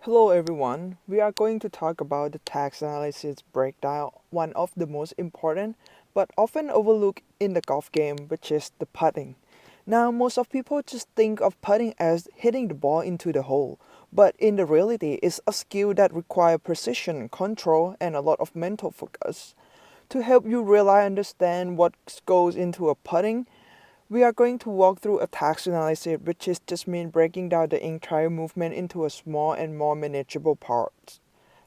Hello everyone. We are going to talk about the tax analysis breakdown, one of the most important but often overlooked in the golf game, which is the putting. Now, most of people just think of putting as hitting the ball into the hole, but in the reality, it's a skill that requires precision, control, and a lot of mental focus. To help you really understand what goes into a putting, we are going to walk through a task analysis, which is just mean breaking down the entire movement into a small and more manageable parts.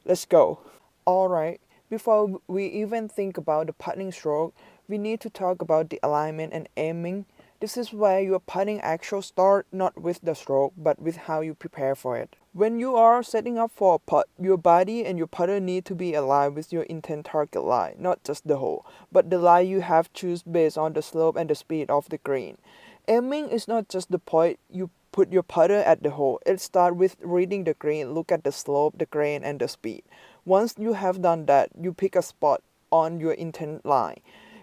Let's go. Alright, before we even think about the putting stroke, we need to talk about the alignment and aiming. This is where your putting actual start not with the stroke but with how you prepare for it. When you are setting up for a putt, your body and your putter need to be aligned with your intent target line, not just the hole, but the line you have choose based on the slope and the speed of the green. Aiming is not just the point you put your putter at the hole. It starts with reading the green, look at the slope, the grain, and the speed. Once you have done that, you pick a spot on your intent line.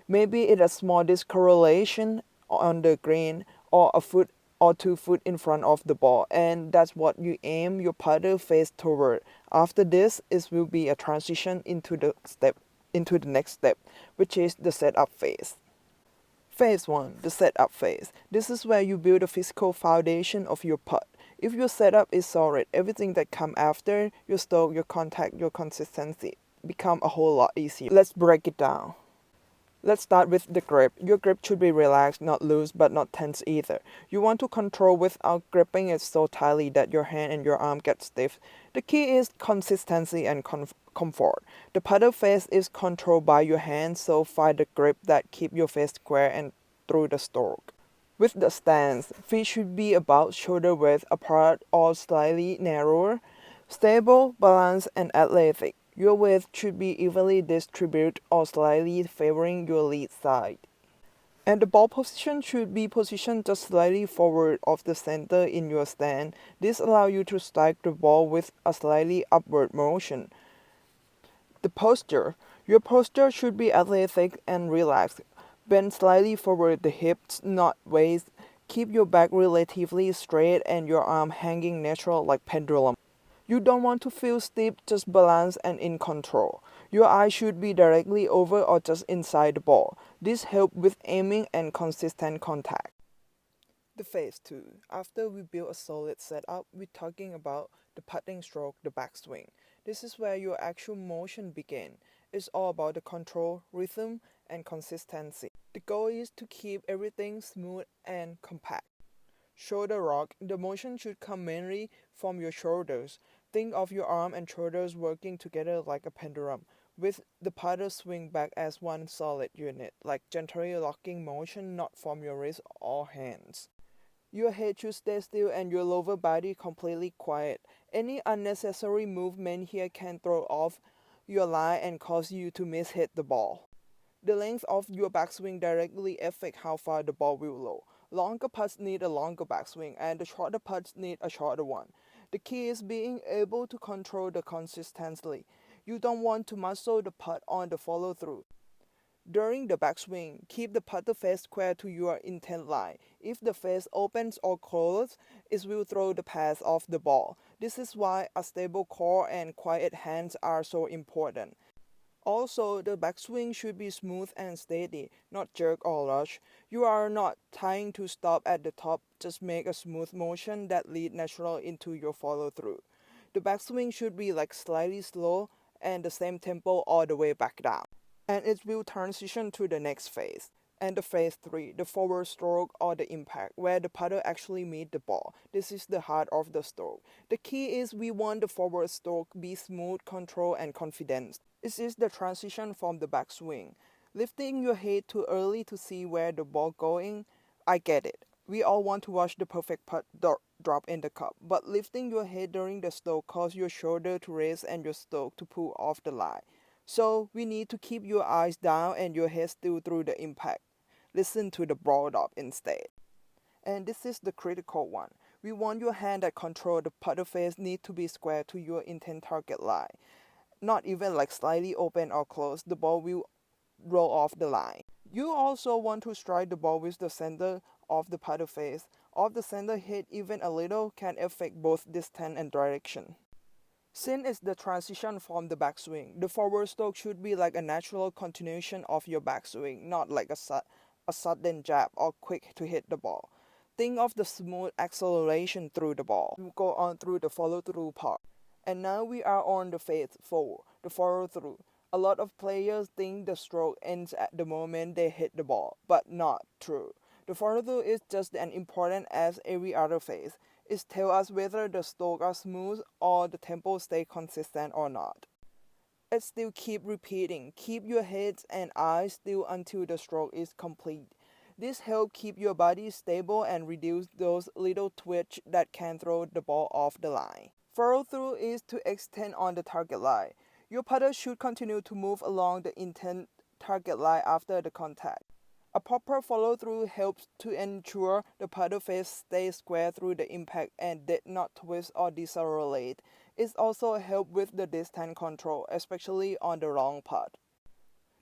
Maybe it's a small discorrelation on the green or a foot or 2 foot in front of the ball, and that's what you aim your putter face toward. After this, it will be a transition into the next step, which is the setup phase. Phase 1, the setup phase. This is where you build a physical foundation of your putt. If your setup is solid, everything that comes after, your stroke, your contact, your consistency, become a whole lot easier. Let's break it down. Let's start with the grip. Your grip should be relaxed, not loose, but not tense either. You want to control without gripping it so tightly that your hand and your arm get stiff. The key is consistency and comfort. The putter face is controlled by your hand, so find the grip that keep your face square and through the stroke. With the stance, feet should be about shoulder width apart or slightly narrower. Stable, balanced, and athletic. Your weight should be evenly distributed or slightly favoring your lead side. And the ball position should be positioned just slightly forward of the center in your stand. This allows you to strike the ball with a slightly upward motion. The posture. Your posture should be athletic and relaxed. Bend slightly forward the hips, not waist. Keep your back relatively straight and your arm hanging natural like pendulum. You don't want to feel stiff, just balanced and in control. Your eye should be directly over or just inside the ball. This helps with aiming and consistent contact. The phase 2. After we build a solid setup, we're talking about the putting stroke, the backswing. This is where your actual motion begins. It's all about the control, rhythm, and consistency. The goal is to keep everything smooth and compact. Shoulder rock. The motion should come mainly from your shoulders. Think of your arm and shoulders working together like a pendulum, with the putter swing back as one solid unit, like gently locking motion not from your wrist or hands. Your head should stay still and your lower body completely quiet. Any unnecessary movement here can throw off your line and cause you to miss-hit the ball. The length of your backswing directly affects how far the ball will roll. Longer putts need a longer backswing and the shorter putts need a shorter one. The key is being able to control the consistency. You don't want to muscle the putt on the follow through. During the backswing, keep the putter face square to your intent line. If the face opens or closes, it will throw the path off the ball. This is why a stable core and quiet hands are so important. Also, the backswing should be smooth and steady, not jerk or rush. You are not trying to stop at the top, just make a smooth motion that leads naturally into your follow through. The backswing should be like slightly slow and the same tempo all the way back down. And it will transition to the next phase. And the phase 3, the forward stroke or the impact, where the putter actually meets the ball. This is the heart of the stroke. The key is we want the forward stroke be smooth, control, and confident. This is the transition from the backswing. Lifting your head too early to see where the ball going, I get it. We all want to watch the perfect putt drop in the cup, but lifting your head during the stroke causes your shoulder to raise and your stroke to pull off the line. So we need to keep your eyes down and your head still through the impact. Listen to the ball drop instead. And this is the critical one. We want your hand that control the putter face need to be square to your intent target line. Not even like slightly open or closed, the ball will roll off the line. You also want to strike the ball with the center of the putter face. Off the center hit even a little can affect both distance and direction. Sin is the transition from the backswing. The forward stroke should be like a natural continuation of your backswing, not like a sudden jab or quick to hit the ball. Think of the smooth acceleration through the ball. Go on through the follow through part. And now we are on the phase 4, the follow through. A lot of players think the stroke ends at the moment they hit the ball, but not true. The follow through is just as important as every other phase. It tells us whether the strokes are smooth or the tempo stay consistent or not. It still keep repeating. Keep your heads and eyes still until the stroke is complete. This helps keep your body stable and reduce those little twitch that can throw the ball off the line. Follow through is to extend on the target line. Your putter should continue to move along the intended target line after the contact. A proper follow-through helps to ensure the putter face stays square through the impact and did not twist or decelerate. It also helps with the distance control, especially on the long putt.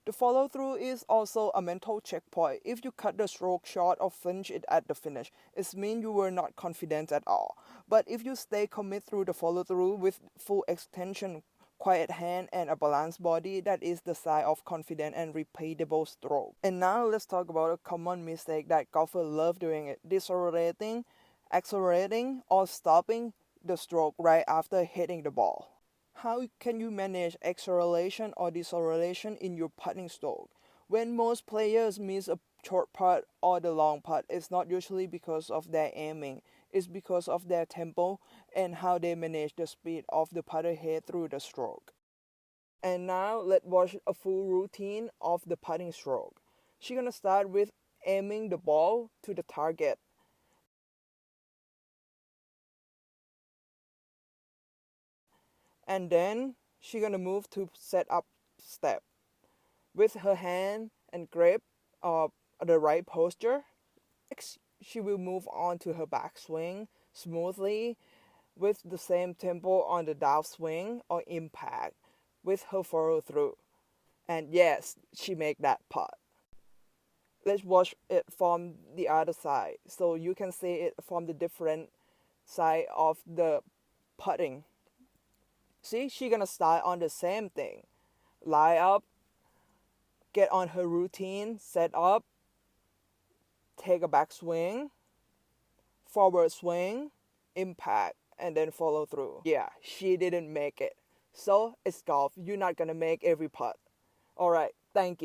The follow-through is also a mental checkpoint. If you cut the stroke short or flinch it at the finish, it means you were not confident at all. But if you stay committed through the follow-through with full extension, quiet hand, and a balanced body, that is the sign of confident and repeatable stroke. And now let's talk about a common mistake that golfers love doing it: decelerating, accelerating, or stopping the stroke right after hitting the ball. How can you manage acceleration or deceleration in your putting stroke? When most players miss a short putt or the long putt, it's not usually because of their aiming. It's because of their tempo and how they manage the speed of the putter head through the stroke. And now let's watch a full routine of the putting stroke. She's gonna start with aiming the ball to the target. And then she's gonna move to set up step. With her hand and grip the right posture. Next, she will move on to her backswing smoothly with the same tempo on the downswing or impact with her follow through. And yes, she make that putt. Let's watch it from the other side so you can see it from the different side of the putting. See, she gonna start on the same thing. Line up, get on her routine, set up, take a backswing, forward swing, impact, and then follow through. Yeah, she didn't make it. So it's golf. You're not gonna make every putt. Alright, thank you.